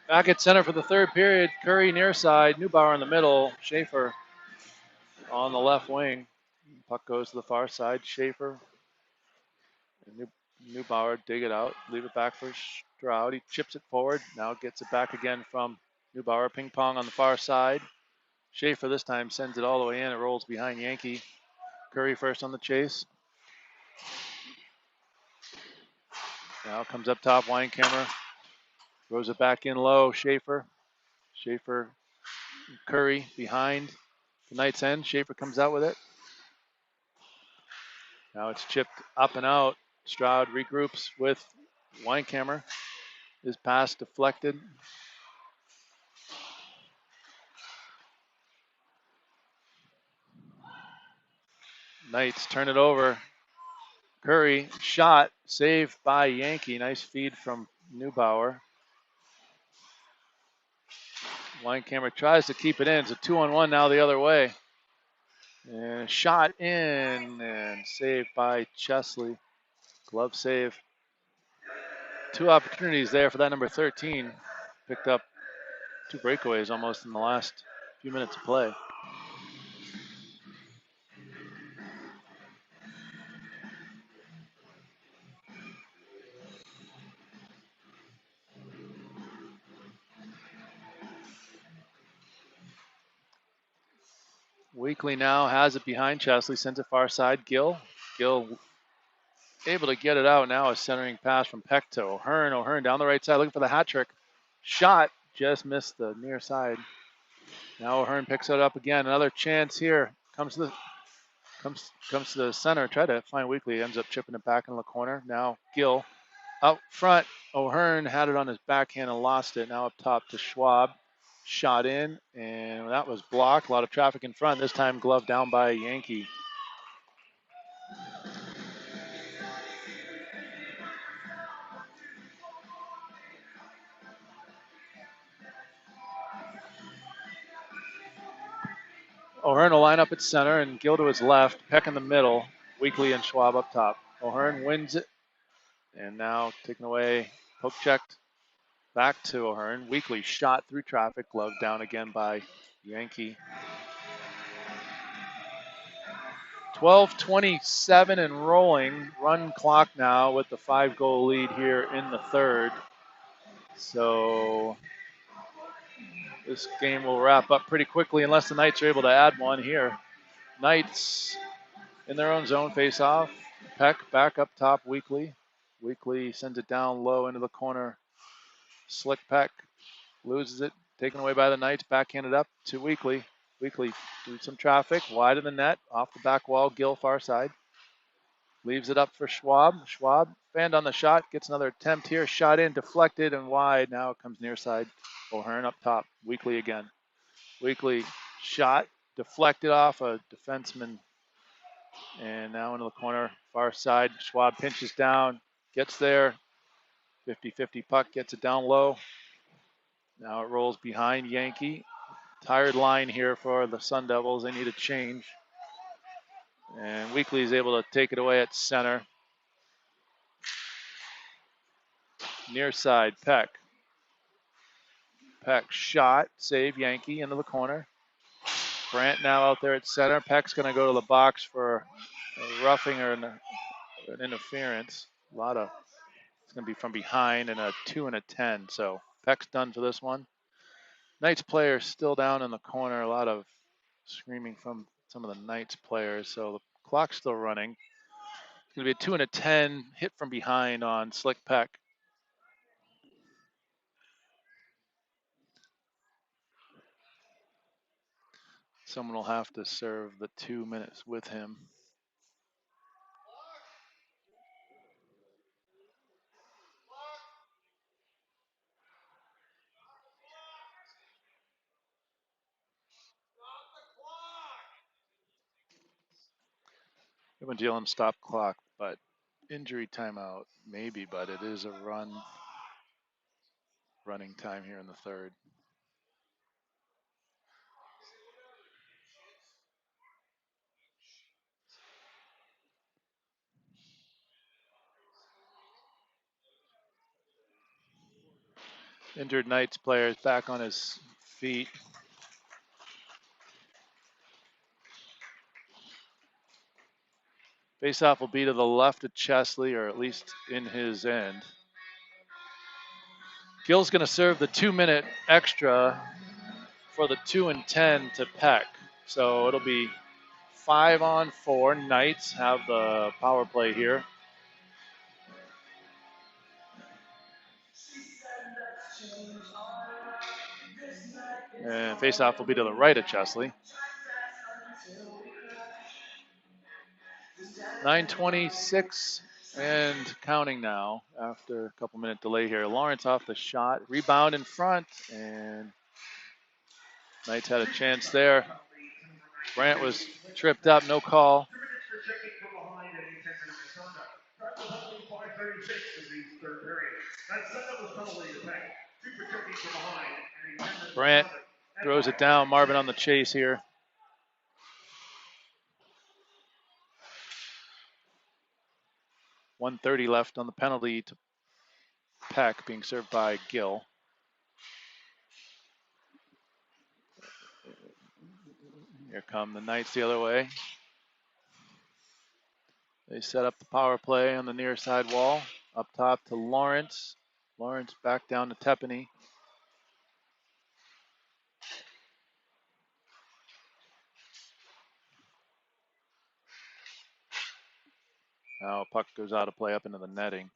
Back at center for the third period. Curry near side. Neubauer in the middle. Schaefer on the left wing. Puck goes to the far side. Schaefer. Neubauer dig it out. Leave it back for Stroud. He chips it forward. Now gets it back again from Neubauer. Ping pong on the far side. Schaefer this time sends it all the way in. It rolls behind Yankee. Curry first on the chase. Now comes up top. Weinkammer throws it back in low. Schaefer. Curry behind the Knights end. Schaefer comes out with it. Now it's chipped up and out. Stroud regroups with Weinkammer. His pass deflected. Knights turn it over. Curry shot, saved by Yankee. Nice feed from Neubauer. Weinkammer tries to keep it in. It's a 2-on-1 now the other way. And shot in and saved by Chesley. Glove save. 2 opportunities there for that number 13. Picked up 2 breakaways almost in the last few minutes of play. Weekly now has it behind Chesley, sends it far side. Gill able to get it out now. A centering pass from Peck to O'Hearn. O'Hearn down the right side looking for the hat trick. Shot, just missed the near side. Now O'Hearn picks it up again. Another chance here. Comes to the center. Try to find Weekly. Ends up chipping it back in the corner. Now Gill out front. O'Hearn had it on his backhand and lost it. Now up top to Schwab. Shot in, and that was blocked. A lot of traffic in front. This time glove down by Yankee. O'Hearn will line up at center and Gill to his left. Peck in the middle. Weekly and Schwab up top. O'Hearn wins it. And now taken away. Poke checked. Back to O'Hearn. Weekly shot through traffic. Glove down again by Yankee. 12:27 and rolling. Run clock now with the 5-goal lead here in the third. So this game will wrap up pretty quickly unless the Knights are able to add one here. Knights in their own zone face off. Peck back up top. Weekly. Weekly sends it down low into the corner. Slick Peck loses it. Taken away by the Knights. Backhanded up to Weekly. Weekly through some traffic. Wide of the net. Off the back wall. Gill far side. Leaves it up for Schwab. Schwab fanned on the shot. Gets another attempt here. Shot in. Deflected and wide. Now it comes near side. O'Hearn up top. Weekly again. Weekly shot. Deflected off a defenseman. And now into the corner. Far side. Schwab pinches down. Gets there. 50-50 puck. Gets it down low. Now it rolls behind Yankee. Tired line here for the Sun Devils. They need a change. And Weekly is able to take it away at center. Near side, Peck. Peck shot, save Yankee into the corner. Brandt now out there at center. Peck's going to go to the box for a roughing or an interference. It's going to be from behind and a 2 and a 10. So Peck's done for this one. Knights players still down in the corner. A lot of screaming from some of the Knights players. So the clock's still running. It's going to be a 2 and a 10 hit from behind on Slick Peck. Someone will have to serve the 2 minutes with him. We haven't dealing stop clock, but injury timeout maybe, but it is a running time here in the third. Injured Knights player is back on his feet. Faceoff will be to the left of Chesley, or at least in his end. Gill's going to serve the 2 minute extra for the 2 and 10 to Peck. So it'll be 5-on-4. Knights have the power play here. And faceoff will be to the right of Chesley. 9:26 and counting now after a couple minute delay here. Lawrence off the shot, rebound in front, and Knights had a chance there. Brandt was tripped up, no call. Brandt throws it down. Marvin on the chase here. .130 left on the penalty to Peck, being served by Gill. Here come the Knights the other way. They set up the power play on the near side wall. Up top to Lawrence. Lawrence back down to Tepany. Now puck goes out of play up into the netting.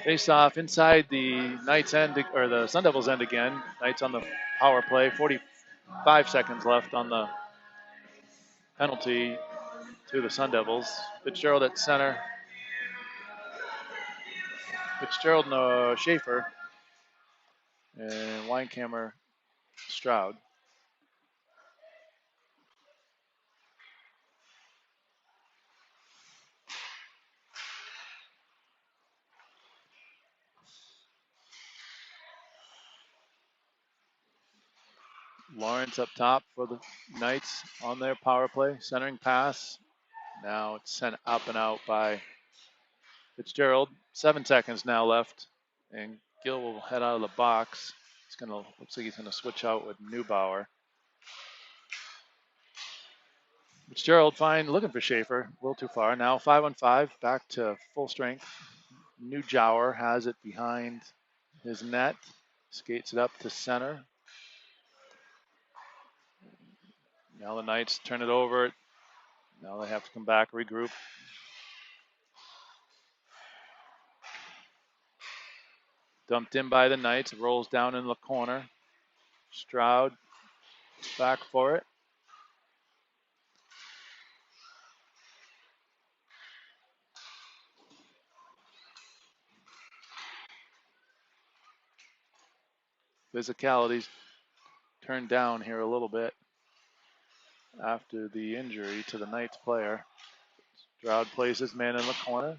Face off inside the Knights end, or the Sun Devils end again. Knights on the power play. 45 seconds left on the penalty to the Sun Devils. Fitzgerald at center. Fitzgerald and Schaefer. And Weinkammer, Stroud. Lawrence up top for the Knights on their power play. Centering pass. Now it's sent up and out by Fitzgerald. 7 seconds now left. And Gill will head out of the box. Looks like he's gonna switch out with Neubauer. Fitzgerald fine, looking for Schaefer. A little too far. Now 5-on-5, back to full strength. Neubauer has it behind his net. Skates it up to center. Now the Knights turn it over. Now they have to come back, regroup. Dumped in by the Knights. Rolls down in the corner. Stroud back for it. Physicality's turned down here a little bit after the injury to the Knights player. Stroud plays his man in the corner.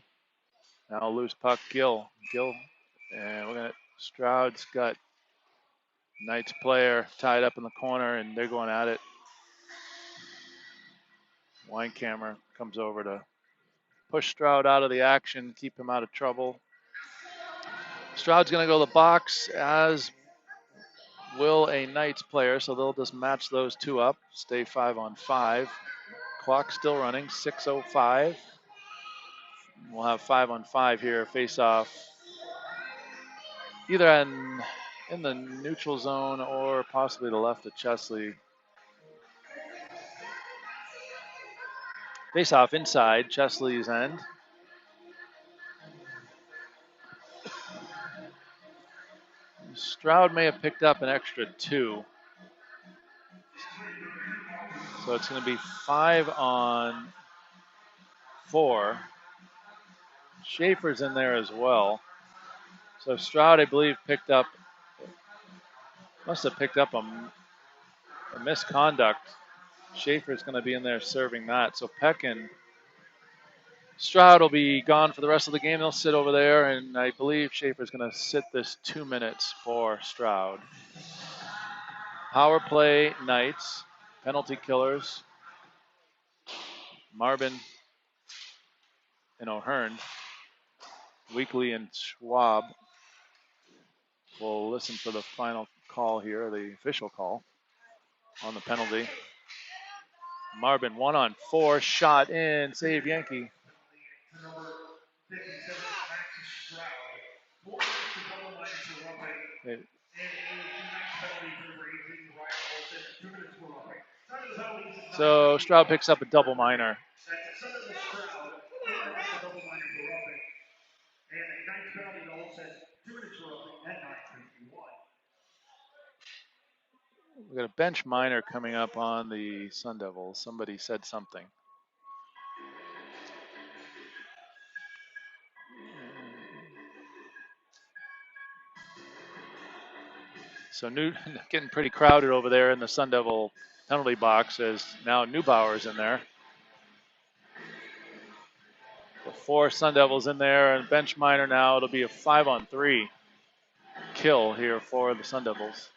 Now loose puck, Gill. And Stroud's got Knights player tied up in the corner, and they're going at it. Weinkammer comes over to push Stroud out of the action, keep him out of trouble. Stroud's going to go to the box, as will a Knights player, so they'll just match those two up, stay 5-on-5. Clock still running, 6:05. We'll have 5-on-5 here, face off either in the neutral zone or possibly the left of Chesley. Face off inside Chesley's end. Stroud may have picked up an extra 2. So it's going to be 5-on-4. Schaefer's in there as well. So Stroud, I believe, must have picked up a misconduct. Schaefer's going to be in there serving that. So Peck and Stroud will be gone for the rest of the game. They'll sit over there, and I believe Schaefer's going to sit this 2 minutes for Stroud. Power play Knights, penalty killers, Marvin and O'Hearn. Weekly and Schwab will listen for the final call here, the official call on the penalty. Marvin 1-on-4, shot in, save Yankee. So Stroud picks up a double minor. We got a bench minor coming up on the Sun Devils. Somebody said something. So getting pretty crowded over there in the Sun Devil penalty box as now Neubauer's in there. The 4 Sun Devils in there and bench minor now. It'll be a 5-on-3 kill here for the Sun Devils.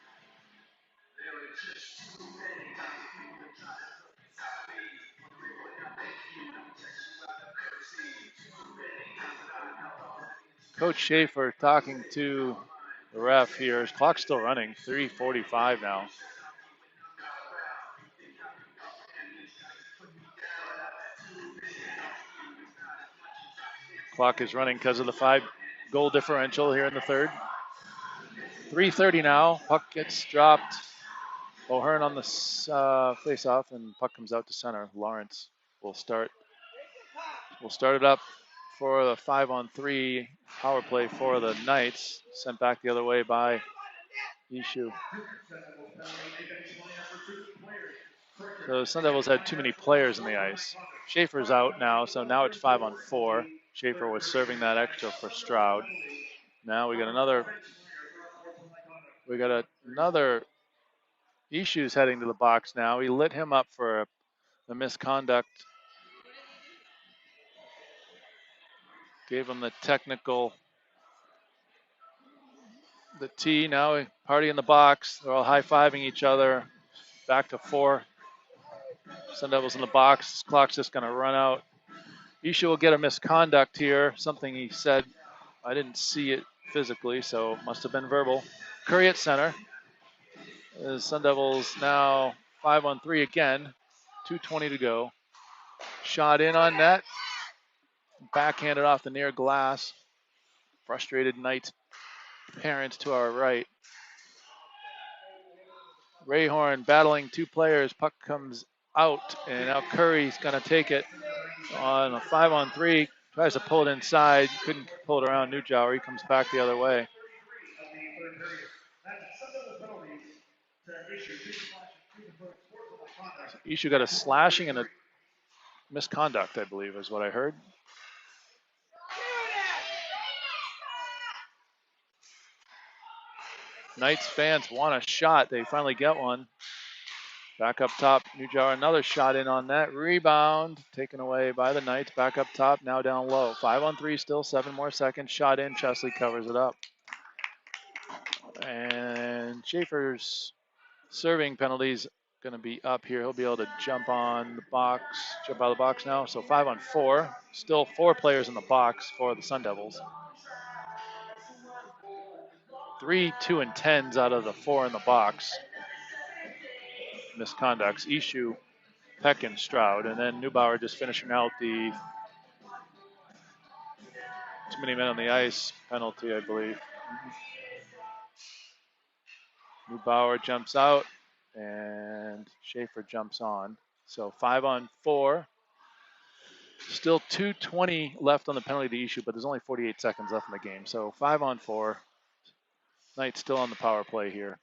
Coach Schaefer talking to the ref here. His clock's still running, 3:45 now. Clock is running because of the 5-goal differential here in the third. 3:30 now. Puck gets dropped. O'Hearn on the face-off, and puck comes out to center. Lawrence will start. We'll start it up for the 5-on-3 power play for the Knights. Sent back the other way by AHU. So the Sun Devils had too many players in the ice. Schaefer's out now, so now it's 5-on-4. Schaefer was serving that extra for Stroud. Now we got another. AHU's heading to the box now. He lit him up for a misconduct. Gave him the technical. The T now party in the box. They're all high-fiving each other. Back to 4. Sun Devils in the box. This clock's just going to run out. AHU will get a misconduct here. Something he said. I didn't see it physically, so it must have been verbal. Curry at center. The Sun Devils now 5-on-3 again. 2:20 to go. Shot in on net. Backhanded off the near glass. Frustrated Knights parents to our right. Rayhorn battling 2 players. Puck comes out, and now Curry's going to take it on a 5-on-3. Tries to pull it inside. Couldn't pull it around Neubauer. He comes back the other way. AHU got a slashing and a misconduct, I believe, is what I heard. Knights fans want a shot. They finally get one. Back up top, Neubauer, another shot in on that. Rebound taken away by the Knights. Back up top, now down low. 5-on-3 still, 7 more seconds. Shot in, Chesley covers it up. And Schaefer's serving penalties going to be up here. He'll be able to jump on the box, jump out of the box now. So 5-on-4. Still 4 players in the box for the Sun Devils. 3 2-10s out of the 4 in the box. Misconducts. AHU, Peck, and Stroud. And then Neubauer just finishing out the too many men on the ice penalty, I believe. Neubauer jumps out, and Schaefer jumps on. So 5-on-4. Still 2:20 left on the penalty issue, but there's only 48 seconds left in the game. So 5-on-4. Knights still on the power play here.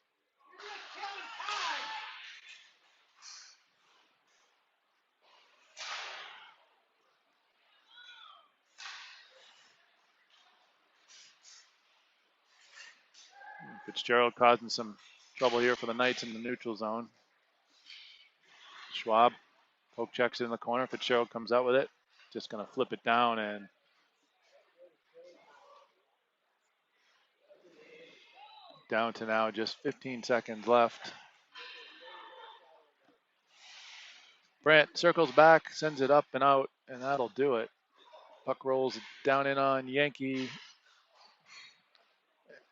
Fitzgerald causing some trouble here for the Knights in the neutral zone. Schwab poke checks it in the corner. Fitzgerald comes out with it. Just going to flip it down, and down to now just 15 seconds left. Brandt circles back, sends it up and out, and that'll do it. Puck rolls down in on Yankee.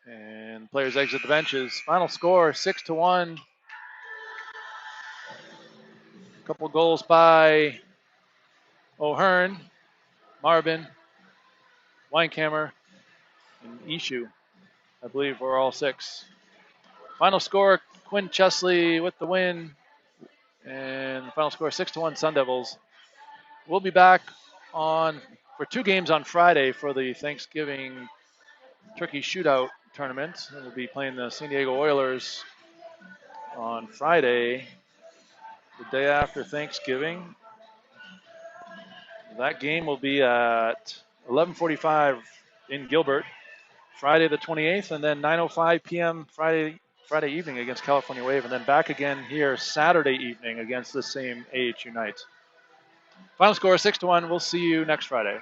And players exit the benches. Final score, 6-1. A couple goals by O'Hearn, Marvin, Weinkammer, and AHU. I believe we're all 6. Final score, Quinn Chesley with the win. And the final score, 6-1 Sun Devils. We'll be back for 2 games on Friday for the Thanksgiving Turkey Shootout tournament. And we'll be playing the San Diego Oilers on Friday, the day after Thanksgiving. That game will be at 11:45 in Gilbert, Friday the 28th, and then 9:05 p.m. Friday evening against California Wave, and then back again here Saturday evening against the same AHU Knights. Final score 6-1. We'll see you next Friday.